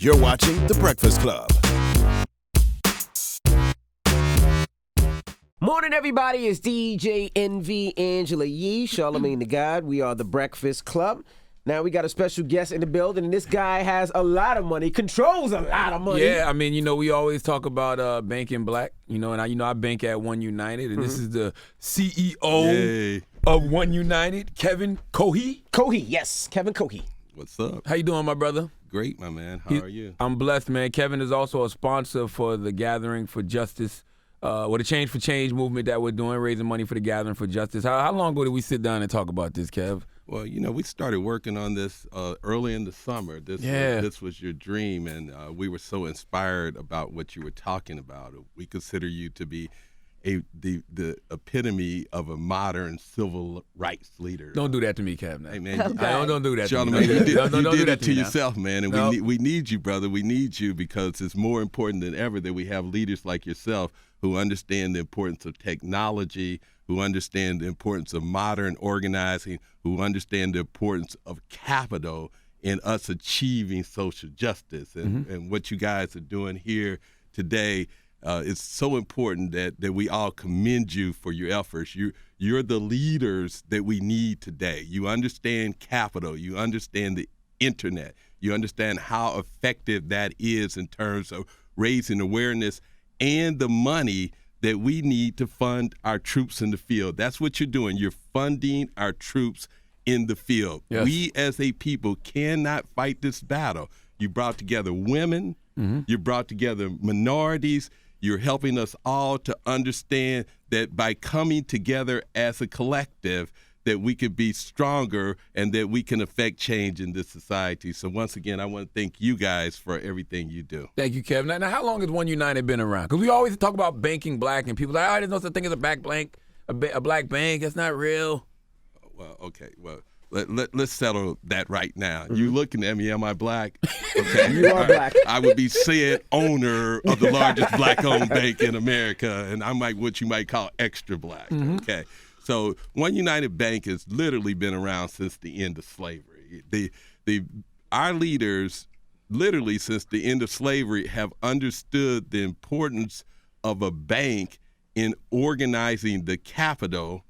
You're watching The Breakfast Club. Morning, everybody. It's DJ NV Angela Yee, Charlamagne the God. We are The Breakfast Club. Now we got a special guest in the building, and this guy has a lot of money, controls a lot of money. Yeah, I mean, we always talk about banking black, and I bank at One United, and this is the CEO of One United, Kevin Cohee. Cohee, yes, Kevin Cohee. What's up? How you doing, my brother? Great, my man. How are you? I'm blessed, man. Kevin is also a sponsor for the Gathering for Justice, the Change for Change movement that we're doing, raising money for the Gathering for Justice. How long ago did we sit down and talk about this, Kev? Well, we started working on this early in the summer. This was your dream, and we were so inspired about what you were talking about. We consider you to be the epitome of a modern civil rights leader. Don't do that to me, Kev. Hey, man, don't do that to me. You did it to me yourself, man, and no. we need you, brother. We need you because it's more important than ever that we have leaders like yourself who understand the importance of technology, who understand the importance of modern organizing, who understand the importance of capital in us achieving social justice. And what you guys are doing here today is so important that we all commend you for your efforts. You're the leaders that we need today. You understand capital. You understand the internet. You understand how effective that is in terms of raising awareness and the money that we need to fund our troops in the field. That's what you're doing. You're funding our troops in the field. Yes. We as a people cannot fight this battle. You brought together women. You brought together minorities. You're helping us all to understand that by coming together as a collective, that we can be stronger and that we can affect change in this society. So once again, I want to thank you guys for everything you do. Thank you, Kevin. Now, how long has One United been around? Because we always talk about banking black, and people are like, there's no such thing as a black bank. That's not real. Well, okay. Well, let's settle that right now. You looking at me, am I black? Okay. You are black. I would be said owner of the largest black-owned bank in America, and I'm like what you might call extra black. Okay. So One United Bank has literally been around since the end of slavery. Our leaders, literally since the end of slavery, have understood the importance of a bank in organizing the capital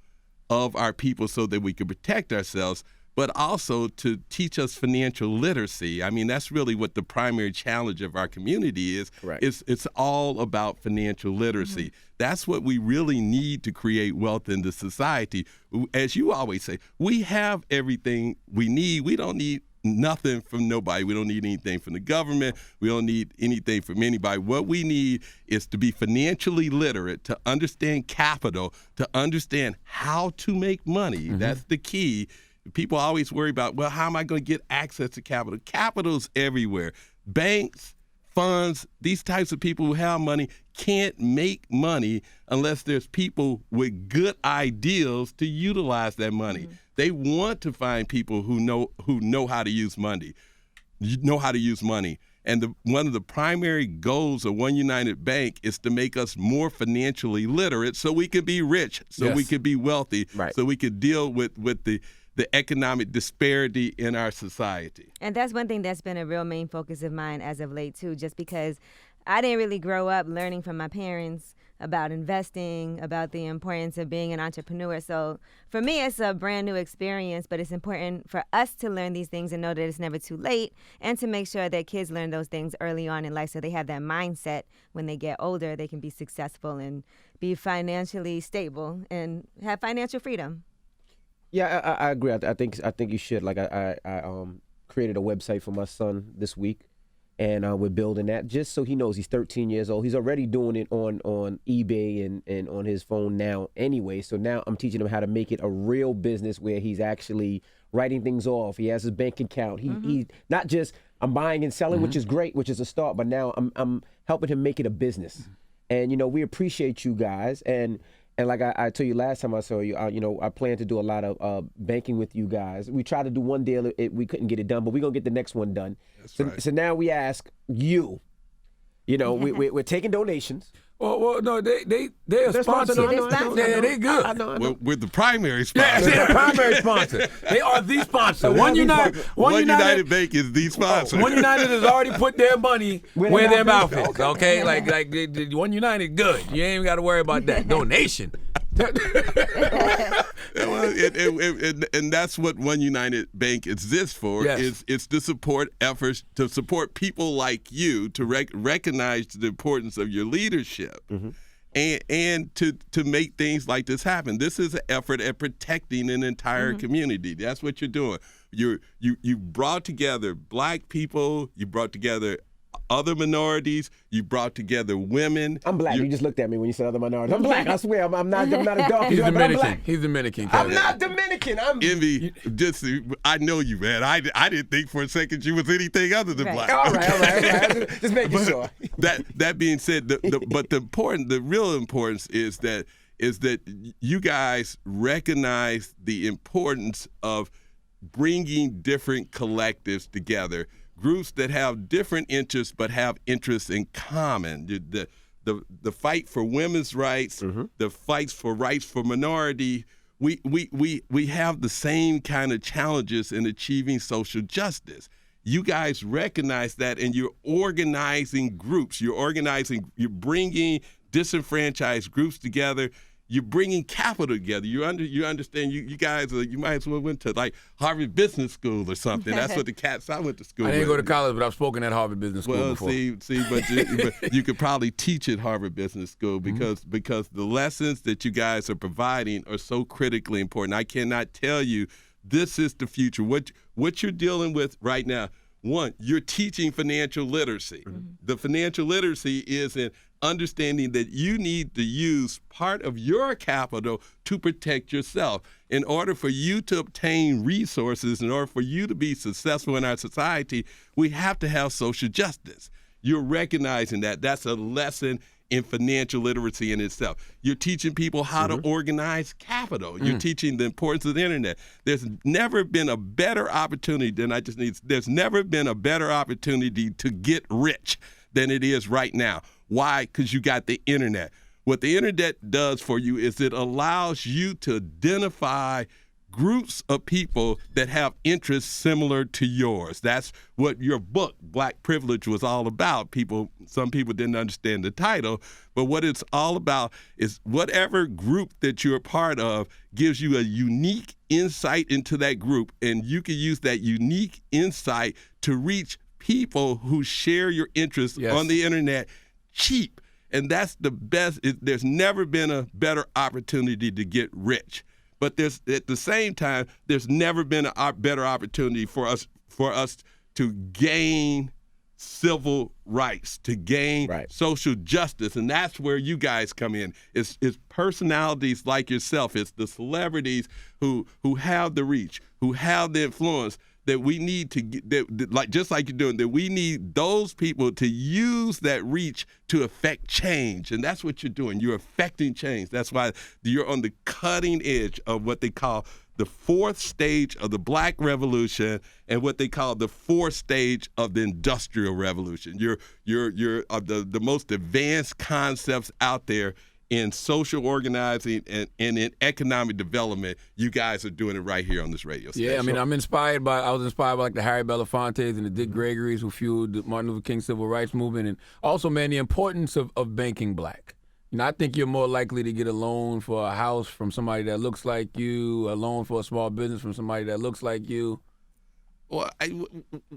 of our people so that we can protect ourselves, but also to teach us financial literacy. I mean, that's really what the primary challenge of our community is. Right. It's all about financial literacy. That's what we really need to create wealth in the society. As you always say, we have everything we need. We don't need nothing from nobody. We don't need anything from the government. We don't need anything from anybody. What we need is to be financially literate, to understand capital, to understand how to make money. That's the key. People always worry about, well, how am I going to get access to capital? Capital's everywhere. Banks, funds, these types of people who have money can't make money unless there's people with good ideals to utilize that money. They want to find people who know how to use money. And one of the primary goals of One United Bank is to make us more financially literate so we can be rich, so we can be wealthy, so we can deal with the economic disparity in our society. And that's one thing that's been a real main focus of mine as of late, too, just because I didn't really grow up learning from my parents about investing, about the importance of being an entrepreneur. So for me, it's a brand new experience, but it's important for us to learn these things and know that it's never too late, and to make sure that kids learn those things early on in life so they have that mindset when they get older, they can be successful and be financially stable and have financial freedom. Yeah, I agree. I think you should. Like I created a website for my son this week, and we're building that just so he knows. He's 13 years old. He's already doing it on eBay and on his phone now anyway. So now I'm teaching him how to make it a real business where he's actually writing things off. He has his bank account. He not just I'm buying and selling, which is great, which is a start, but now I'm helping him make it a business. And we appreciate you guys. And like I told you last time I saw you, I plan to do a lot of banking with you guys. We tried to do one deal, we couldn't get it done, but we're going to get the next one done. That's right. So now we ask you, we're taking donations. Well, no, they're a sponsor. No, I know, Yeah, they good. I know. We're the primary Yeah, sponsor. they're the primary sponsor. They are the sponsor. One United Bank is the sponsor. One United has already put their money where their mouth is. Okay. Okay, like One United, good. You ain't even got to worry about that donation. And that's what One United Bank exists for. Yes. Is to support efforts to support people like you to recognize the importance of your leadership. Mm-hmm. And to make things like this happen. This is an effort at protecting an entire community. That's what you're doing. You brought together black people. You brought together other minorities. You brought together women. I'm black. You just looked at me when you said other minorities. I'm black. I swear. I'm not a dog. He's I'm Dominican. black. He's Dominican. I'm not Dominican. I'm Envy, I know you, man. I didn't think for a second you was anything other than black. All right. Just making sure. That being said, the real importance is that you guys recognize the importance of bringing different collectives together, groups that have different interests but have interests in common. The fight for women's rights, the fights for rights for minority. We have the same kind of challenges in achieving social justice. You guys recognize that, and you're organizing groups. You're bringing disenfranchised groups together. You're bringing capital together. You understand. You guys, you might as well went to like Harvard Business School or something. That's what the cats I went to school. I didn't with. go to college, but I've spoken at Harvard Business School before. But you could probably teach at Harvard Business School because the lessons that you guys are providing are so critically important. I cannot tell you this is the future. What you're dealing with right now. One, you're teaching financial literacy. The financial literacy is in understanding that you need to use part of your capital to protect yourself. In order for you to obtain resources, in order for you to be successful in our society, we have to have social justice. You're recognizing that. That's a lesson in financial literacy in itself. You're teaching people how to organize capital. You're teaching the importance of the internet. There's never been a better opportunity there's never been a better opportunity to get rich than it is right now. Why? Because you got the internet. What the internet does for you is it allows you to identify groups of people that have interests similar to yours. That's what your book, Black Privilege, was all about. Some people didn't understand the title, but what it's all about is whatever group that you're a part of gives you a unique insight into that group, and you can use that unique insight to reach people who share your interests on the internet cheap. And that's the best. There's never been a better opportunity to get rich. But at the same time, there's never been a better opportunity for us to gain civil rights, to gain social justice. And that's where you guys come in. It's personalities like yourself. It's the celebrities who have the reach, who have the influence that we need to get, like just like you're doing, that we need those people to use that reach to affect change. And that's what you're doing. You're affecting change. That's why you're on the cutting edge of what they call the fourth stage of the Black Revolution and what they call the fourth stage of the Industrial Revolution. You're the most advanced concepts out there in social organizing and in economic development. You guys are doing it right here on this radio station. Yeah, I mean, I was inspired by like the Harry Belafontes and the Dick Gregory's who fueled the Martin Luther King Civil Rights Movement. And also, man, the importance of banking black. You know, I think you're more likely to get a loan for a house from somebody that looks like you, a loan for a small business from somebody that looks like you. Well,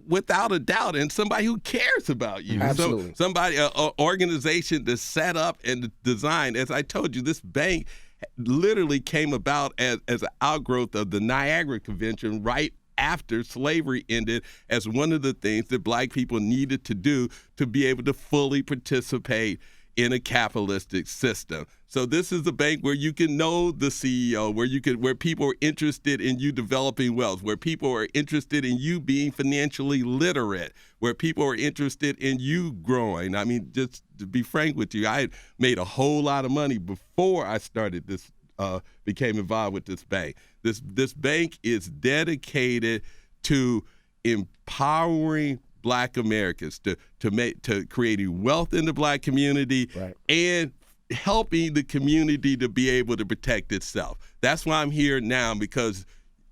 without a doubt, and somebody who cares about you. Absolutely. Somebody, an organization that's set up and designed. As I told you, this bank literally came about as an outgrowth of the Niagara Convention right after slavery ended, as one of the things that black people needed to do to be able to fully participate in a capitalistic system. So this is a bank where you can know the CEO, where people are interested in you developing wealth, where people are interested in you being financially literate, where people are interested in you growing. I mean, just to be frank with you, I had made a whole lot of money before I started this, became involved with this bank. This bank is dedicated to empowering Black Americans, to creating wealth in the Black community, right, and helping the community to be able to protect itself. That's why I'm here now, because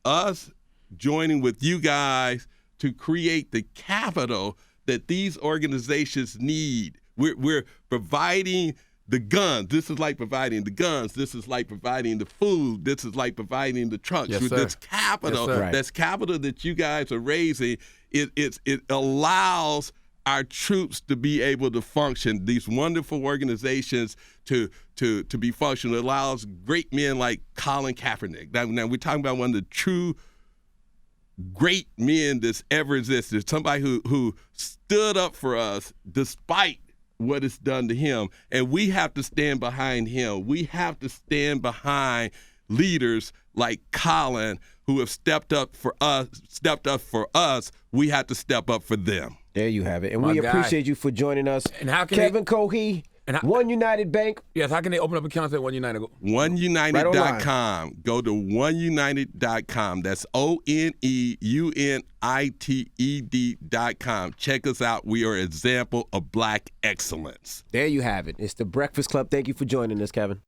us joining with you guys to create the capital that these organizations need. We're providing the guns. This is like providing the guns. This is like providing the food. This is like providing the trucks. Yes, With sir. this capital, Yes, sir. Right. that's capital that you guys are raising. It allows our troops to be able to function. These wonderful organizations to be functional. It allows great men like Colin Kaepernick. Now we're talking about one of the true great men that's ever existed. Somebody who stood up for us despite what it's done to him. And we have to stand behind him. We have to stand behind leaders like Colin who have stepped up for us. We have to step up for them. There you have it. And My we guy. appreciate you for joining us. And how can Kevin Cohee, and how- One United Bank. Yes, how can they open up accounts at One United? OneUnited.com. Go to OneUnited.com. That's OneUnited.com. Check us out. We are an example of Black excellence. There you have it. It's the Breakfast Club. Thank you for joining us, Kevin.